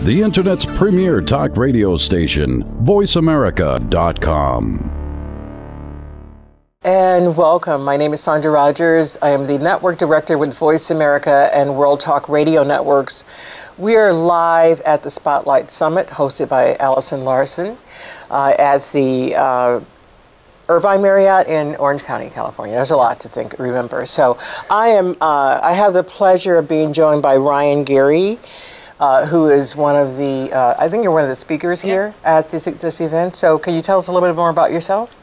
the Internet's premier talk radio station, VoiceAmerica.com. And welcome. My name is Sandra Rogers. I am the Network Director with Voice America and World Talk Radio Networks. We are live at the Spotlight Summit, hosted by Allison Larson, at the Irvine Marriott in Orange County, California. There's a lot to remember. So I have the pleasure of being joined by Ryan Geary, who is one of the, I think you're one of the speakers here at this event. So can you tell us a little bit more about yourself?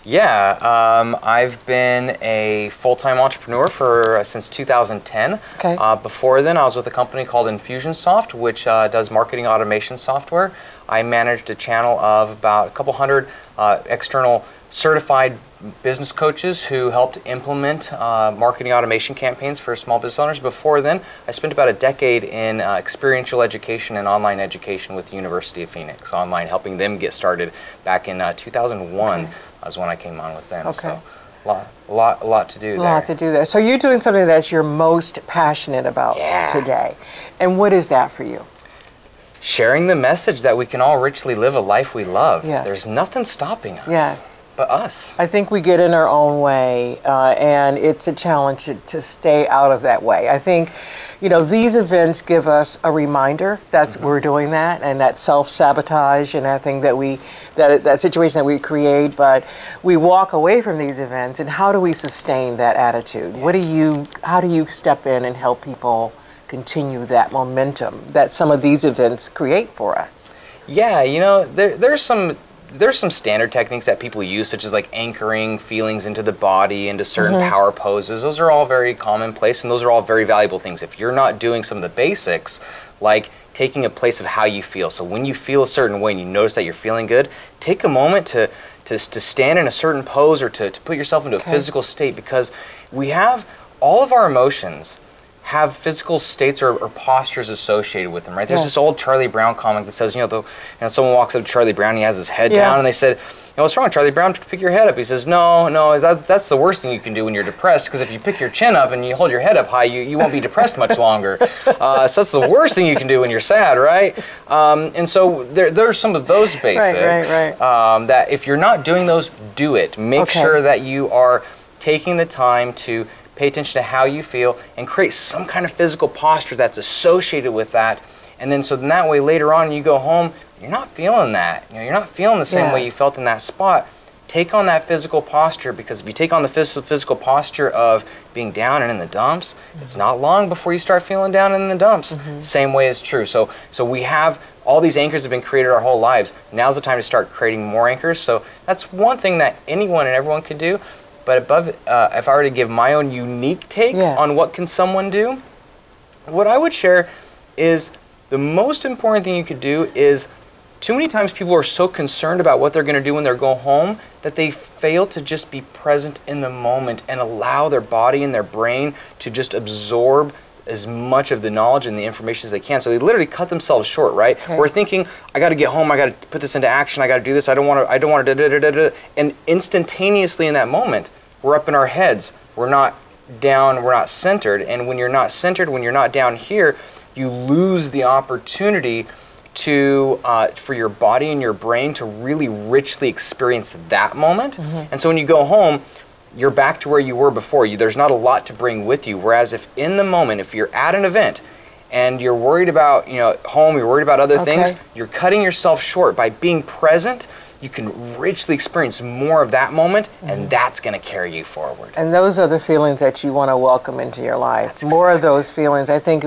Yeah, I've been a full-time entrepreneur since 2010. Okay. Before then, I was with a company called Infusionsoft, which does marketing automation software. I managed a channel of about a couple hundred external certified business coaches who helped implement marketing automation campaigns for small business owners. Before then, I spent about a decade in experiential education and online education with the University of Phoenix, online, helping them get started back in 2001. Okay. Was when I came on with them. Okay. So a lot to do there. A lot to do there. So you're doing something that's you're most passionate about today. And what is that for you? Sharing the message that we can all richly live a life we love. Yes. There's nothing stopping us. Yes. But us. I think we get in our own way, and it's a challenge to stay out of that way. I think, these events give us a reminder that we're doing that, and that self-sabotage and that thing that situation that we create. But we walk away from these events, and how do we sustain that attitude? Yeah. How do you step in and help people continue that momentum that some of these events create for us? Yeah, there's some standard techniques that people use, such as like anchoring feelings into the body, into certain power poses. Those are all very commonplace, and those are all very valuable things. If you're not doing some of the basics, like taking a place of how you feel. So when you feel a certain way and you notice that you're feeling good, take a moment to stand in a certain pose or to put yourself into a physical state, because we have all of our emotions have physical states or postures associated with them, right? There's this old Charlie Brown comic that says, someone walks up to Charlie Brown, he has his head down, and they said, what's wrong, Charlie Brown? Pick your head up. He says, no, that's the worst thing you can do when you're depressed, because if you pick your chin up and you hold your head up high, you won't be depressed much longer. So that's the worst thing you can do when you're sad, right? And so there's some of those basics right. That if you're not doing those, do it. Make sure that you are taking the time to pay attention to how you feel and create some kind of physical posture that's associated with that. And then that way later on you go home, you're not feeling that. You're not feeling the same way you felt in that spot. Take on that physical posture, because if you take on the physical posture of being down and in the dumps, it's not long before you start feeling down and in the dumps. Same way is true. So we have all these anchors have been created our whole lives. Now's the time to start creating more anchors. So that's one thing that anyone and everyone can do. But if I were to give my own unique take on what can someone do, what I would share is the most important thing you could do is, too many times people are so concerned about what they're going to do when they go home that they fail to just be present in the moment and allow their body and their brain to just absorb as much of the knowledge and the information as they can. So they literally cut themselves short, right? We're thinking, I got to get home, I got to put this into action, I got to do this, I don't want to da-da-da-da-da. And instantaneously in that moment, we're up in our heads. We're not down, we're not centered. And when you're not centered, when you're not down here, you lose the opportunity for your body and your brain to really richly experience that moment. And so when you go home, you're back to where you were before. There's not a lot to bring with you. Whereas if in the moment, if you're at an event and you're worried about home, you're worried about other things, you're cutting yourself short. By being present, you can richly experience more of that moment, and that's going to carry you forward. And those are the feelings that you want to welcome into your life. More of those feelings. I think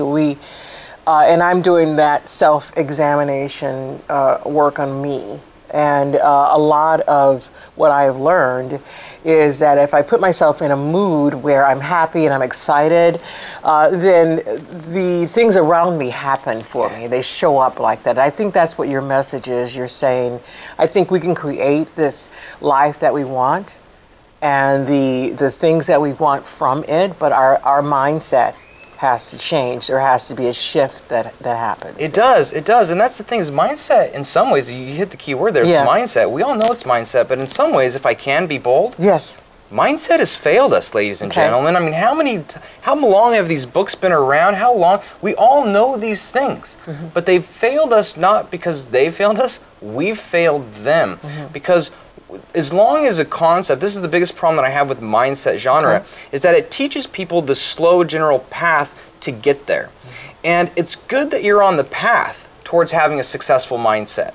and I'm doing that self-examination work on me. And a lot of what I've learned is that if I put myself in a mood where I'm happy and I'm excited, then the things around me happen for me. They show up like that. I think that's what your message is. You're saying, I think we can create this life that we want and the things that we want from it, but our mindset has to change. There has to be a shift that happens. It does, and that's the thing is mindset. In some ways, you hit the key word there. It's mindset. We all know it's mindset, but in some ways, if I can be bold, mindset has failed us, ladies and gentlemen. I mean, how long have these books been around? How long? We all know these things, but they've failed us not because they failed us, we've failed them. Because as long as a concept, this is the biggest problem that I have with mindset genre, is that it teaches people the slow general path to get there. And it's good that you're on the path towards having a successful mindset.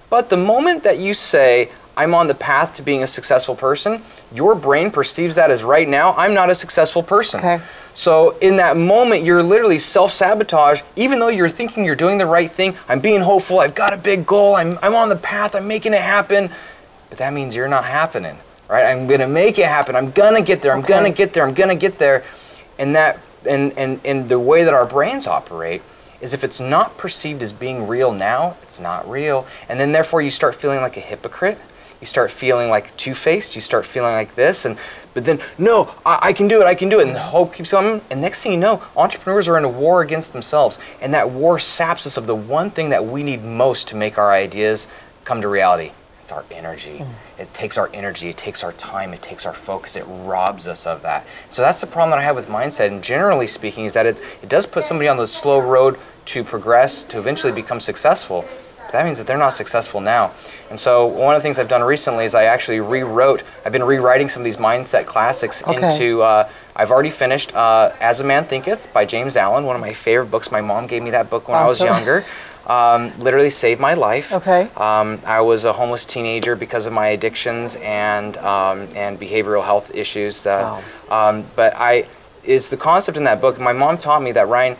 But the moment that you say, I'm on the path to being a successful person, your brain perceives that as right now, I'm not a successful person. So in that moment, you're literally self-sabotage, even though you're thinking you're doing the right thing. I'm being hopeful, I've got a big goal, I'm on the path, I'm making it happen. But that means you're not happening, right? I'm gonna make it happen, I'm gonna get there, I'm gonna get there, I'm gonna get there. And that, and the way that our brains operate is if it's not perceived as being real now, it's not real. And then therefore you start feeling like a hypocrite. You start feeling like two-faced, you start feeling like this, but then, no, I can do it, and the hope keeps coming, and next thing you know, entrepreneurs are in a war against themselves, and that war saps us of the one thing that we need most to make our ideas come to reality. It's our energy. It takes our energy, it takes our time, it takes our focus, it robs us of that. So that's the problem that I have with mindset, and generally speaking, is that it does put somebody on the slow road to progress, to eventually become successful. That means that they're not successful now. And so one of the things I've done recently is I actually I've been rewriting some of these mindset classics into, I've already finished As a Man Thinketh by James Allen, one of my favorite books. My mom gave me that book when I was younger. Literally saved my life. I was a homeless teenager because of my addictions and behavioral health issues. But it's the concept in that book. My mom taught me that, Ryan,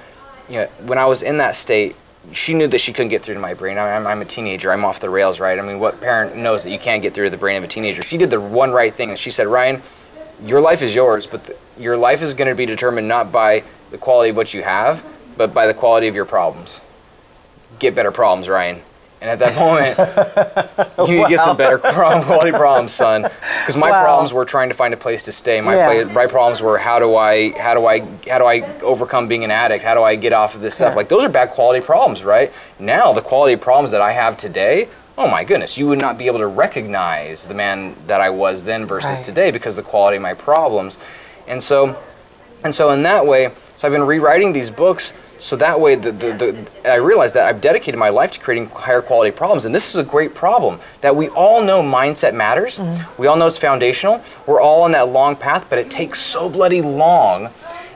when I was in that state, she knew that she couldn't get through to my brain. I'm a teenager. I'm off the rails, right? I mean, what parent knows that you can't get through to the brain of a teenager? She did the one right thing, and she said, Ryan, your life is yours, but your life is going to be determined not by the quality of what you have, but by the quality of your problems. Get better problems, Ryan. And at that moment, you need to get some better quality problems, son. Because my problems were trying to find a place to stay. My problems were how do I overcome being an addict? How do I get off of this stuff? Like, those are bad quality problems, right? Now the quality of problems that I have today, oh my goodness, you would not be able to recognize the man that I was then versus today because of the quality of my problems. And so in that way, so I've been rewriting these books. So that way, I realized that I've dedicated my life to creating higher quality problems. And this is a great problem, that we all know mindset matters. We all know it's foundational. We're all on that long path, but it takes so bloody long.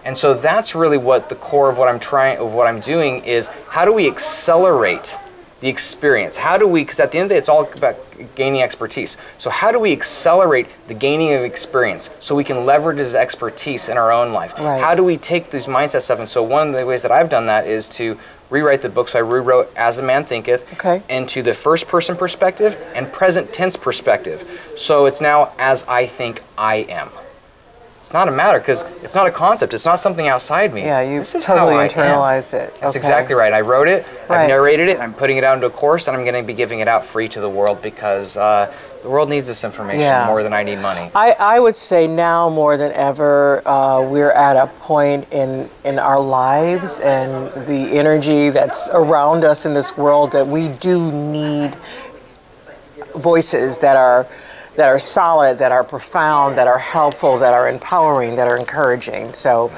And so that's really what the core of what I'm doing is, how do we accelerate the experience? How do we, because at the end of the day, it's all about gaining expertise. So how do we accelerate the gaining of experience so we can leverage this expertise in our own life? How do we take these mindset stuff? And so one of the ways that I've done that is to rewrite the book. So I rewrote As a Man Thinketh into the first person perspective and present tense perspective. So it's now as I think I am. It's not a matter, because it's not a concept. It's not something outside me. Yeah, you this is totally how I internalize am. it. That's exactly right. I wrote it, I've narrated it, I'm putting it out into a course, and I'm going to be giving it out free to the world because the world needs this information more than I need money. I would say now more than ever, we're at a point in our lives and the energy that's around us in this world that we do need voices that are solid, that are profound, that are helpful, that are empowering, that are encouraging. So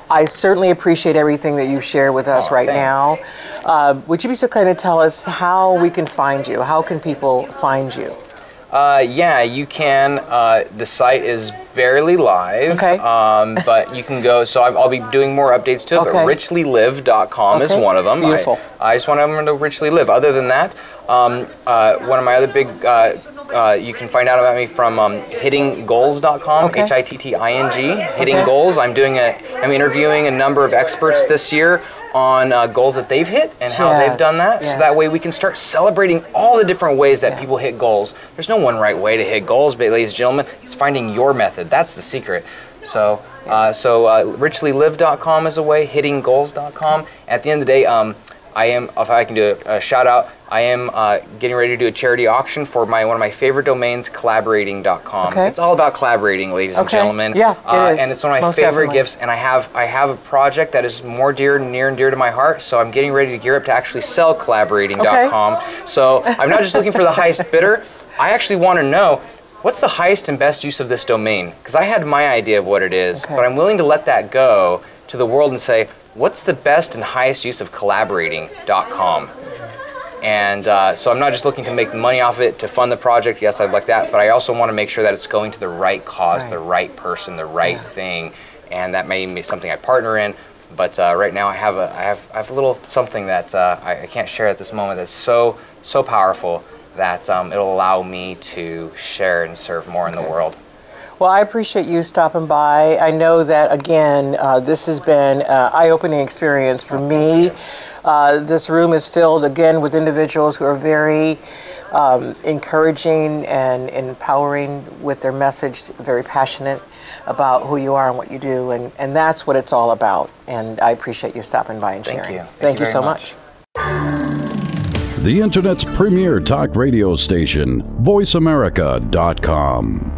I certainly appreciate everything that you've shared with us now. Would you be so kind to tell us how we can find you? How can people find you? Yeah, you can. The site is barely live, but you can go. So I'll be doing more updates to it, but richlylive.com is one of them. Beautiful. I just want everyone to richly live. Other than that, one of my other big, you can find out about me from hittinggoals.com, HITTING, Hitting Goals. I'm interviewing a number of experts this year on goals that they've hit and how they've done that. So that way we can start celebrating all the different ways that people hit goals. There's no one right way to hit goals, but ladies and gentlemen, it's finding your method. That's the secret. So richlylive.com is a way, hittinggoals.com. At the end of the day, if I can do a shout out, I am getting ready to do a charity auction for one of my favorite domains, collaborating.com. It's all about collaborating, ladies and gentlemen. Yeah, it is. And it's one of my favorite gifts. And I have a project that is more near and dear to my heart. So I'm getting ready to gear up to actually sell collaborating.com. So I'm not just looking for the highest bidder. I actually want to know, what's the highest and best use of this domain? Because I had my idea of what it is, Okay. but I'm willing to let that go to the world and say, what's the best and highest use of collaborating.com? And so I'm not just looking to make money off of it to fund the project. Yes, I'd like that, but I also want to make sure that it's going to the right cause, Right. the right person, the right thing, and that may be something I partner in. But right now I have a little something that I can't share at this moment that's so powerful that it'll allow me to share and serve more in the world. Well, I appreciate you stopping by. I know that, again, this has been an eye-opening experience for me. This room is filled, again, with individuals who are very encouraging and empowering with their message, very passionate about who you are and what you do, and that's what it's all about. And I appreciate you stopping by and Thank sharing. you. Thank you very so much. The Internet's premier talk radio station, VoiceAmerica.com.